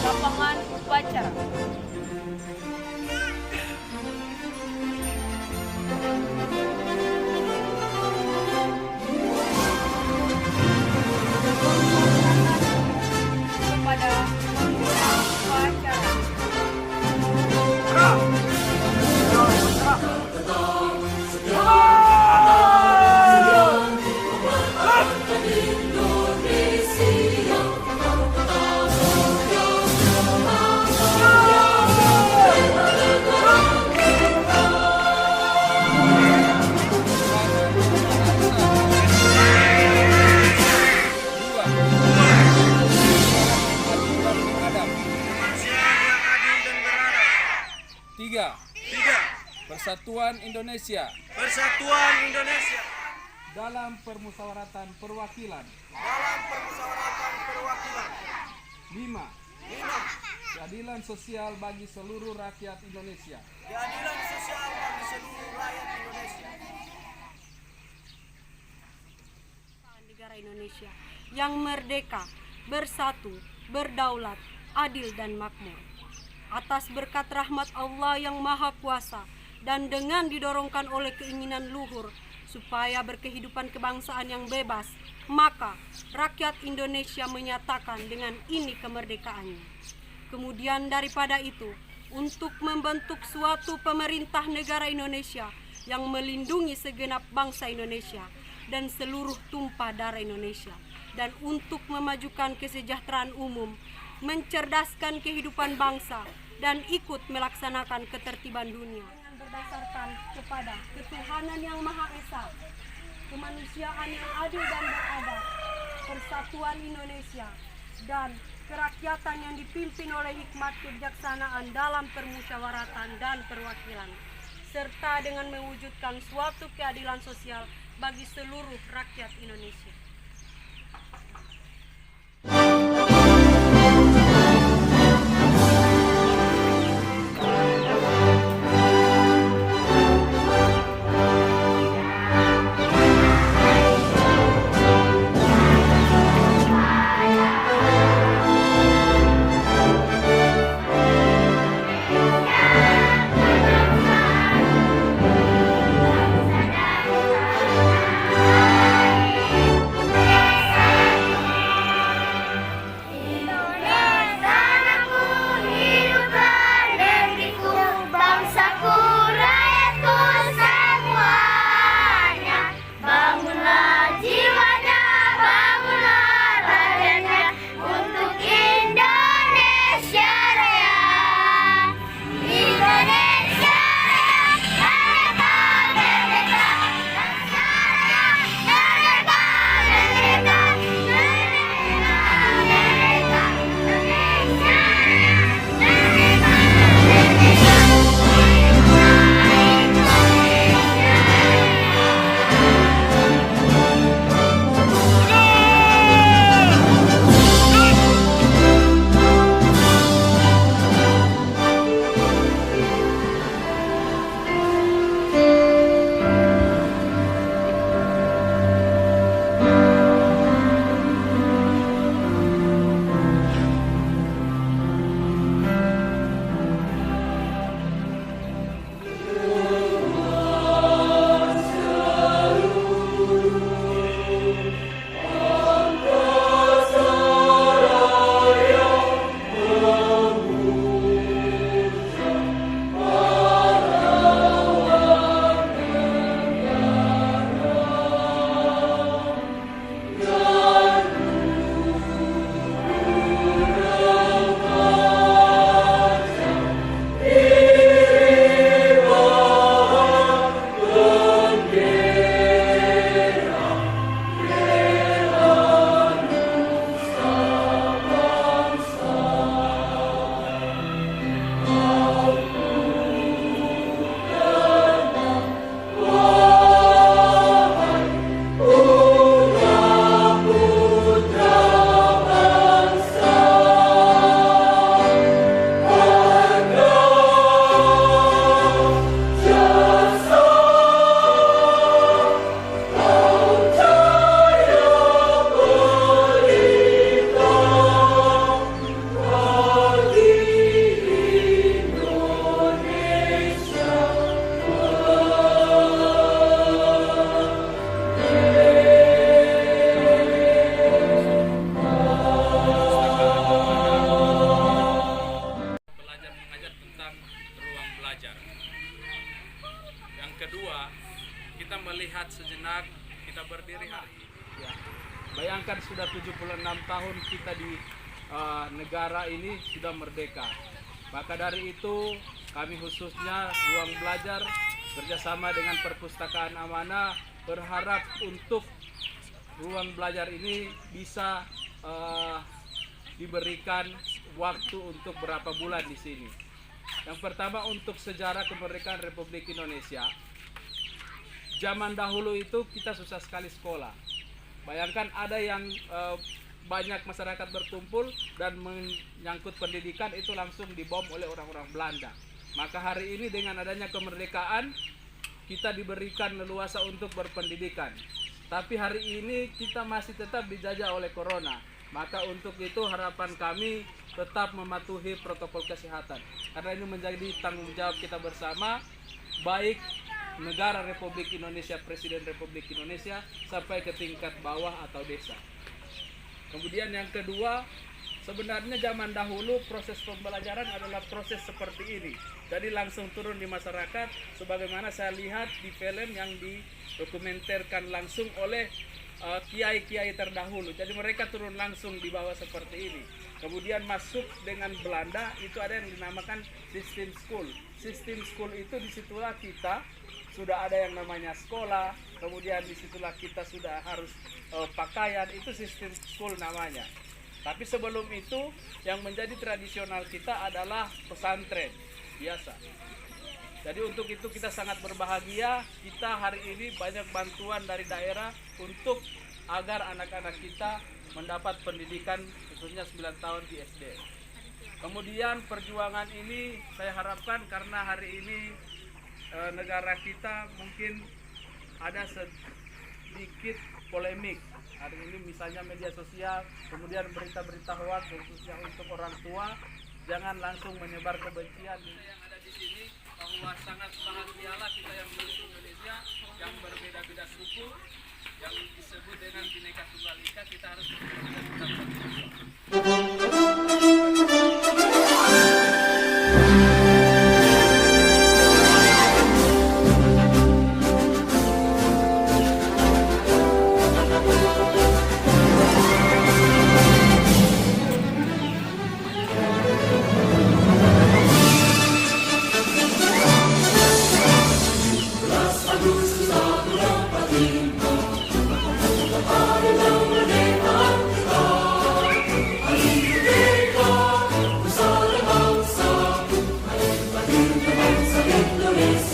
Lapangan upacara. Kepada pembuka upacara. Tiga. Persatuan Indonesia dalam permusyawaratan perwakilan. 5. Keadilan sosial bagi seluruh rakyat Indonesia. Negara Indonesia yang merdeka, bersatu, berdaulat, adil dan makmur. Atas berkat rahmat Allah yang Maha Kuasa dan dengan didorongkan oleh keinginan luhur supaya berkehidupan kebangsaan yang bebas, maka rakyat Indonesia menyatakan dengan ini kemerdekaannya. Kemudian daripada itu, untuk membentuk suatu pemerintah negara Indonesia yang melindungi segenap bangsa Indonesia dan seluruh tumpah darah Indonesia, dan untuk memajukan kesejahteraan umum, mencerdaskan kehidupan bangsa, dan ikut melaksanakan ketertiban dunia yang berdasarkan kepada ketuhanan yang Maha Esa, kemanusiaan yang adil dan beradab, persatuan Indonesia, dan kerakyatan yang dipimpin oleh hikmat kebijaksanaan dalam permusyawaratan dan perwakilan, serta dengan mewujudkan suatu keadilan sosial bagi seluruh rakyat Indonesia. rehat sejenak, kita berdiri hari ini. Ya. Bayangkan sudah 76 tahun kita di negara ini sudah merdeka. Maka dari itu kami khususnya Ruang Belajar bersama dengan Perpustakaan Amanah berharap untuk Ruang Belajar ini bisa diberikan waktu untuk berapa bulan di sini. Yang pertama untuk sejarah kemerdekaan Republik Indonesia. Zaman dahulu itu kita susah sekali sekolah. Bayangkan ada yang banyak masyarakat berkumpul dan menyangkut pendidikan itu langsung dibom oleh orang-orang Belanda. Maka hari ini dengan adanya kemerdekaan kita diberikan leluasa untuk berpendidikan. Tapi hari ini kita masih tetap dijajah oleh corona. Maka untuk itu harapan kami tetap mematuhi protokol kesehatan. Karena ini menjadi tanggung jawab kita bersama, baik negara Republik Indonesia, Presiden Republik Indonesia, sampai ke tingkat bawah atau desa. Kemudian yang kedua, sebenarnya zaman dahulu proses pembelajaran adalah proses seperti ini. Jadi langsung turun di masyarakat, sebagaimana saya lihat di film yang didokumenterkan langsung oleh kiai-kiai terdahulu. Jadi mereka turun langsung di bawah seperti ini. Kemudian masuk dengan Belanda, itu ada yang dinamakan sistem school. Sistem school itu disitulah kita sudah ada yang namanya sekolah, kemudian disitulah kita sudah harus pakaian, itu sistem school namanya. Tapi sebelum itu yang menjadi tradisional kita adalah pesantren biasa. Jadi untuk itu kita sangat berbahagia, kita hari ini banyak bantuan dari daerah untuk agar anak-anak kita mendapat pendidikan khususnya 9 tahun di SD. Kemudian perjuangan ini saya harapkan karena hari ini negara kita mungkin ada sedikit polemik. Hari ini misalnya media sosial, kemudian berita-berita hoax khususnya untuk orang tua, jangan langsung menyebar kebencian. Yang ada di sini bahwa sangat bahagialah kita yang milik Indonesia yang berbeda-beda suku, yang disebut dengan Bhinneka Tunggal Ika, kita harus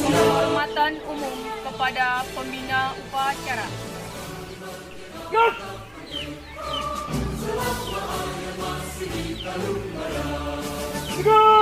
Penghormatan umum kepada pembina upacara. Go!